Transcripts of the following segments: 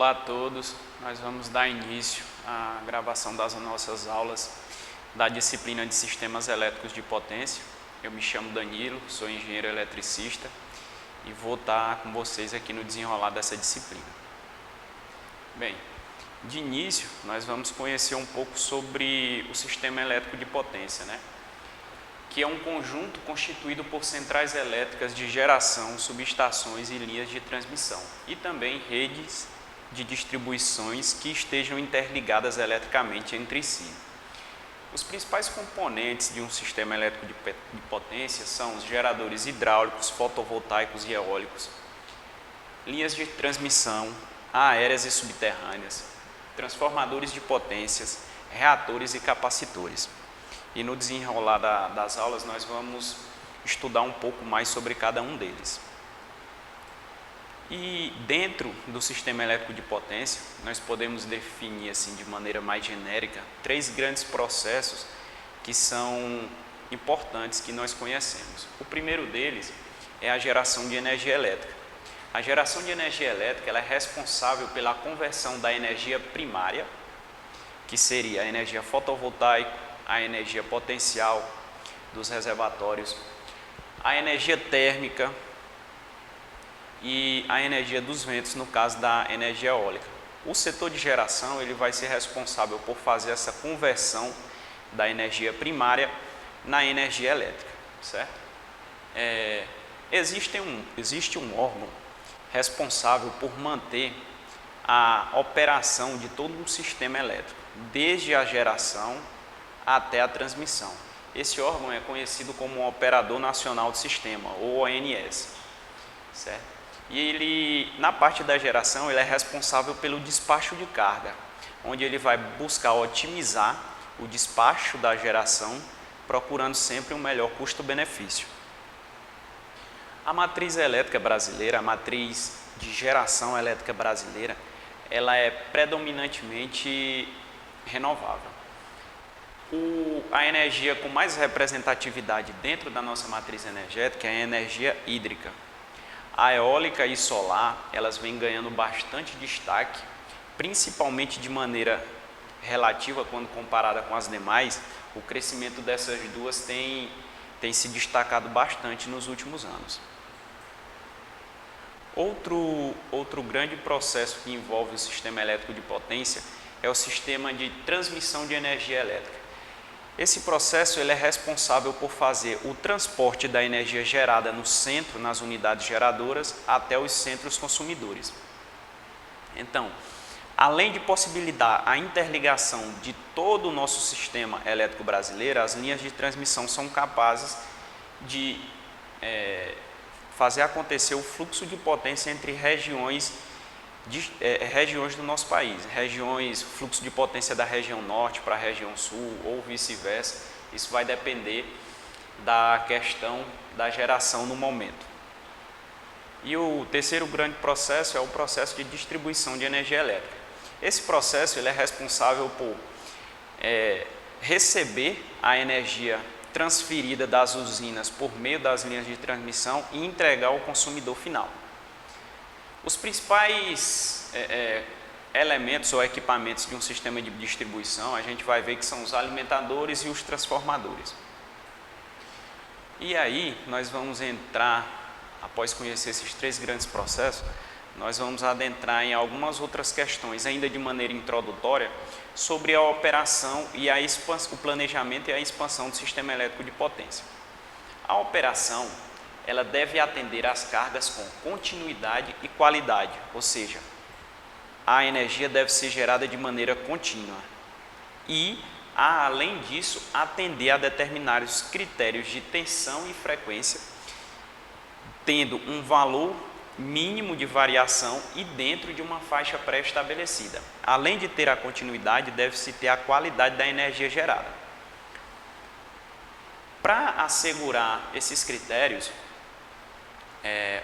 Olá a todos, nós vamos dar início à gravação das nossas aulas da disciplina de Sistemas Elétricos de Potência. Eu me chamo Danilo, sou engenheiro eletricista e vou estar com vocês aqui no desenrolar dessa disciplina. Bem, de início nós vamos conhecer um pouco sobre o sistema elétrico de potência, que é um conjunto constituído por centrais elétricas de geração, subestações e linhas de transmissão, e também redes de distribuições que estejam interligadas eletricamente entre si. Os principais componentes de um sistema elétrico de potência são os geradores hidráulicos, fotovoltaicos e eólicos, linhas de transmissão aéreas e subterrâneas, transformadores de potências, reatores e capacitores. E no desenrolar das aulas nós vamos estudar um pouco mais sobre cada um deles. E dentro do sistema elétrico de potência, nós podemos definir assim de maneira mais genérica três grandes processos que são importantes que nós conhecemos. O primeiro deles é a geração de energia elétrica. A geração de energia elétrica ela é responsável pela conversão da energia primária, que seria a energia fotovoltaica, a energia potencial dos reservatórios, a energia térmica e a energia dos ventos, no caso da energia eólica. O setor de geração ele vai ser responsável por fazer essa conversão da energia primária na energia elétrica, certo? Existe um órgão responsável por manter a operação de todo um sistema elétrico, desde a geração até a transmissão. Esse órgão é conhecido como o Operador Nacional do Sistema, ou ONS, certo? E ele, na parte da geração, ele é responsável pelo despacho de carga, onde ele vai buscar otimizar o despacho da geração, procurando sempre um melhor custo-benefício. A matriz elétrica brasileira, a matriz de geração elétrica brasileira, ela é predominantemente renovável. A energia com mais representatividade dentro da nossa matriz energética é a energia hídrica. A eólica e solar, elas vêm ganhando bastante destaque, principalmente de maneira relativa quando comparada com as demais. O crescimento dessas duas tem se destacado bastante nos últimos anos. Outro grande processo que envolve o sistema elétrico de potência é o sistema de transmissão de energia elétrica. Esse processo ele é responsável por fazer o transporte da energia gerada no centro, nas unidades geradoras, até os centros consumidores. Então, além de possibilitar a interligação de todo o nosso sistema elétrico brasileiro, as linhas de transmissão são capazes de fazer acontecer o fluxo de potência entre regiões do nosso país, fluxo de potência da região norte para a região sul ou vice-versa. Isso vai depender da questão da geração no momento. E o terceiro grande processo é o processo de distribuição de energia elétrica. Esse processo ele é responsável por receber a energia transferida das usinas por meio das linhas de transmissão e entregar ao consumidor final. Os principais elementos ou equipamentos de um sistema de distribuição, a gente vai ver que são os alimentadores e os transformadores. E aí, nós vamos entrar, após conhecer esses três grandes processos, nós vamos adentrar em algumas outras questões, ainda de maneira introdutória, sobre a operação e o planejamento e a expansão do sistema elétrico de potência. A operação ela deve atender às cargas com continuidade e qualidade, ou seja, a energia deve ser gerada de maneira contínua e, além disso, atender a determinados critérios de tensão e frequência, tendo um valor mínimo de variação e dentro de uma faixa pré-estabelecida. Além de ter a continuidade, deve-se ter a qualidade da energia gerada. Para assegurar esses critérios,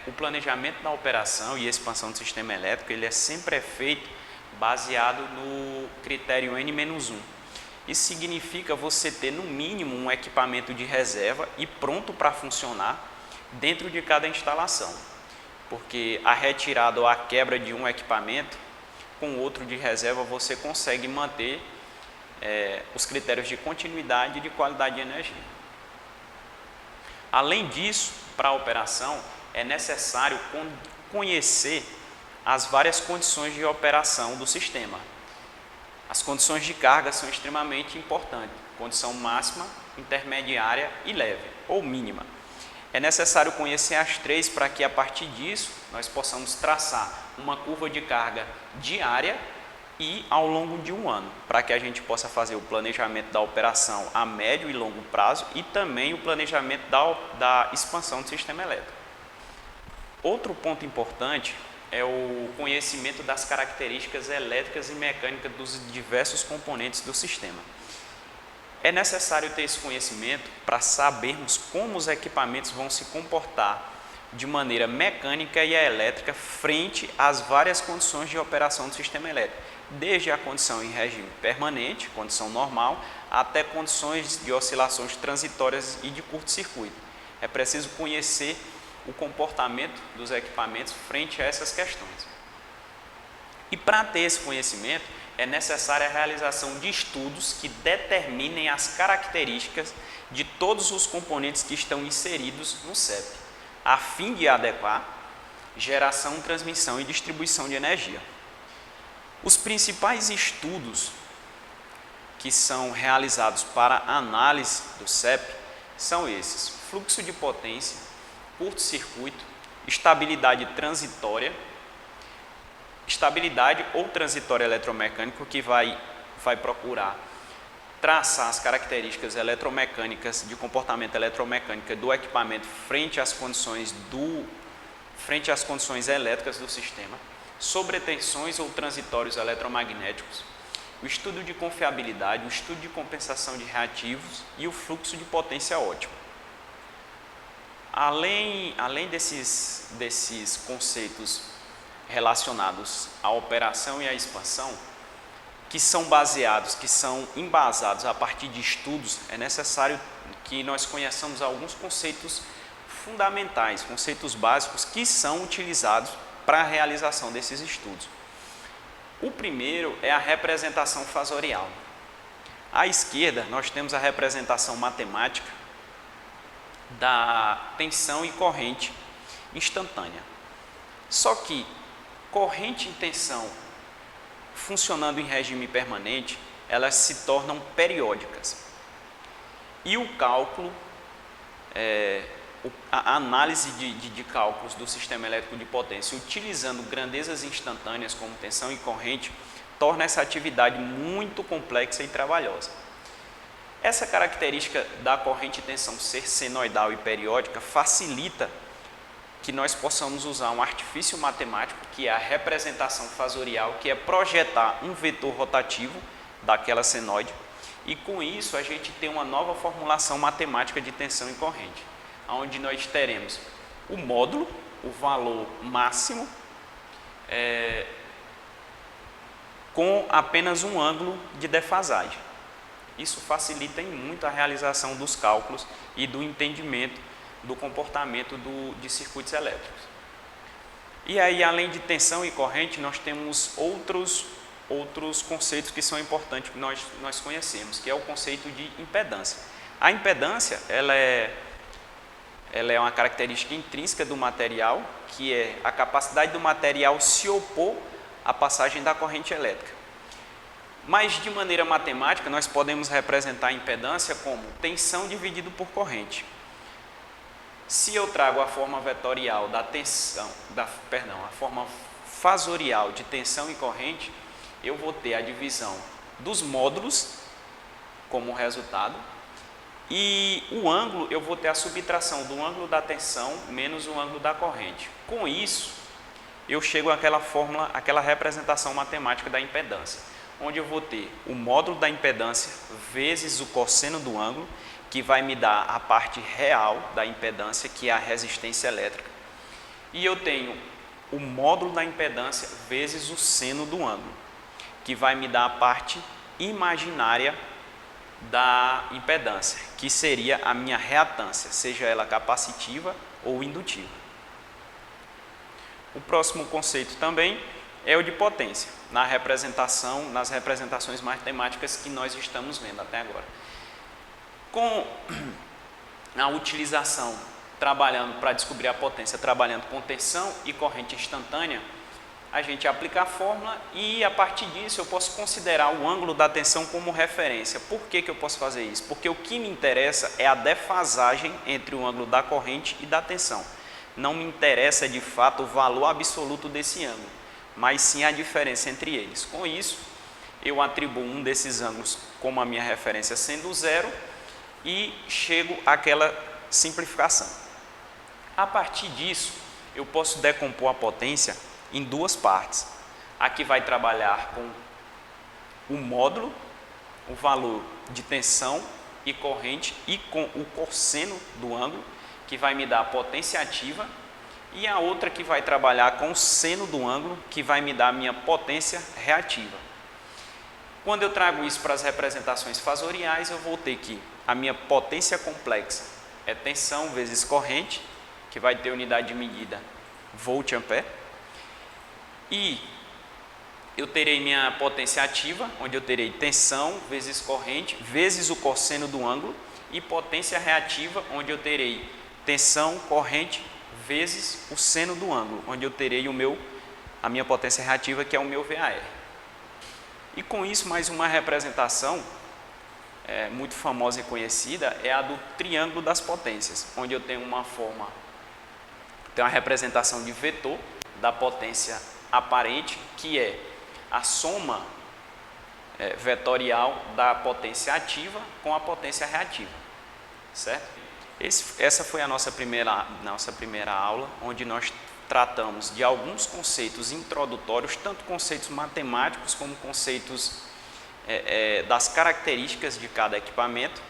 o planejamento da operação e expansão do sistema elétrico ele é sempre feito baseado no critério N-1. Isso significa você ter no mínimo um equipamento de reserva e pronto para funcionar dentro de cada instalação, porque a retirada ou a quebra de um equipamento com outro de reserva você consegue manter os critérios de continuidade e de qualidade de energia. Além disso, para a operação, é necessário conhecer as várias condições de operação do sistema. As condições de carga são extremamente importantes, condição máxima, intermediária e leve, ou mínima. É necessário conhecer as três para que, a partir disso, nós possamos traçar uma curva de carga diária e ao longo de um ano, para que a gente possa fazer o planejamento da operação a médio e longo prazo e também o planejamento da expansão do sistema elétrico. Outro ponto importante é o conhecimento das características elétricas e mecânicas dos diversos componentes do sistema. É necessário ter esse conhecimento para sabermos como os equipamentos vão se comportar de maneira mecânica e elétrica frente às várias condições de operação do sistema elétrico, desde a condição em regime permanente, condição normal, até condições de oscilações transitórias e de curto-circuito. É preciso conhecer o comportamento dos equipamentos frente a essas questões. E para ter esse conhecimento, é necessária a realização de estudos que determinem as características de todos os componentes que estão inseridos no CEP, a fim de adequar geração, transmissão e distribuição de energia. Os principais estudos que são realizados para análise do CEP são esses: fluxo de potência, curto-circuito, estabilidade transitória, estabilidade ou transitória eletromecânico, que vai procurar traçar as características eletromecânicas de comportamento eletromecânico do equipamento frente às condições elétricas do sistema, sobretensões ou transitórios eletromagnéticos, o estudo de confiabilidade, o estudo de compensação de reativos e o fluxo de potência ótima. Além desses conceitos relacionados à operação e à expansão, que são embasados a partir de estudos, é necessário que nós conheçamos alguns conceitos fundamentais, conceitos básicos que são utilizados para a realização desses estudos. O primeiro é a representação fasorial. À esquerda, nós temos a representação matemática da tensão e corrente instantânea. Só que corrente e tensão funcionando em regime permanente, elas se tornam periódicas. E o cálculo, a análise de cálculos do sistema elétrico de potência, utilizando grandezas instantâneas como tensão e corrente, torna essa atividade muito complexa e trabalhosa. Essa característica da corrente e tensão ser senoidal e periódica facilita que nós possamos usar um artifício matemático, que é a representação fasorial, que é projetar um vetor rotativo daquela senoide, e com isso a gente tem uma nova formulação matemática de tensão e corrente, onde nós teremos o módulo, o valor máximo, com apenas um ângulo de defasagem. Isso facilita muito a realização dos cálculos e do entendimento do comportamento de circuitos elétricos. E aí, além de tensão e corrente, nós temos outros conceitos que são importantes que nós conhecemos, que é o conceito de impedância. A impedância, ela é uma característica intrínseca do material, que é a capacidade do material se opor à passagem da corrente elétrica. Mas, de maneira matemática, nós podemos representar a impedância como tensão dividido por corrente. Se eu trago a forma vetorial a forma fasorial de tensão e corrente, eu vou ter a divisão dos módulos como resultado, e o ângulo, eu vou ter a subtração do ângulo da tensão menos o ângulo da corrente. Com isso, eu chego àquela fórmula, àquela representação matemática da impedância, onde eu vou ter o módulo da impedância vezes o cosseno do ângulo, que vai me dar a parte real da impedância, que é a resistência elétrica. E eu tenho o módulo da impedância vezes o seno do ângulo, que vai me dar a parte imaginária da impedância, que seria a minha reatância, seja ela capacitiva ou indutiva. O próximo conceito também é o de potência, nas representações matemáticas que nós estamos vendo até agora. Com a utilização, trabalhando para descobrir a potência, trabalhando com tensão e corrente instantânea, a gente aplica a fórmula e, a partir disso, eu posso considerar o ângulo da tensão como referência. Por que eu posso fazer isso? Porque o que me interessa é a defasagem entre o ângulo da corrente e da tensão. Não me interessa, de fato, o valor absoluto desse ângulo, mas sim a diferença entre eles. Com isso, eu atribuo um desses ângulos como a minha referência sendo zero e chego àquela simplificação. A partir disso, eu posso decompor a potência em duas partes. Aqui vai trabalhar com o módulo, o valor de tensão e corrente e com o cosseno do ângulo, que vai me dar a potência ativa, e a outra que vai trabalhar com o seno do ângulo, que vai me dar a minha potência reativa. Quando eu trago isso para as representações fasoriais, eu vou ter que a minha potência complexa é tensão vezes corrente, que vai ter unidade de medida volt-ampere, e eu terei minha potência ativa, onde eu terei tensão vezes corrente vezes o cosseno do ângulo, e potência reativa, onde eu terei tensão, corrente vezes o seno do ângulo, onde eu terei a minha potência reativa, que é o meu VAR. E com isso, mais uma representação muito famosa e conhecida é a do triângulo das potências, onde eu tenho uma representação de vetor da potência aparente, que é a soma vetorial da potência ativa com a potência reativa, certo? Essa foi a nossa primeira aula, onde nós tratamos de alguns conceitos introdutórios, tanto conceitos matemáticos como conceitos das características de cada equipamento.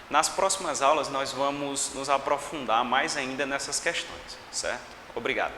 Nas próximas aulas nós vamos nos aprofundar mais ainda nessas questões, certo? Obrigado.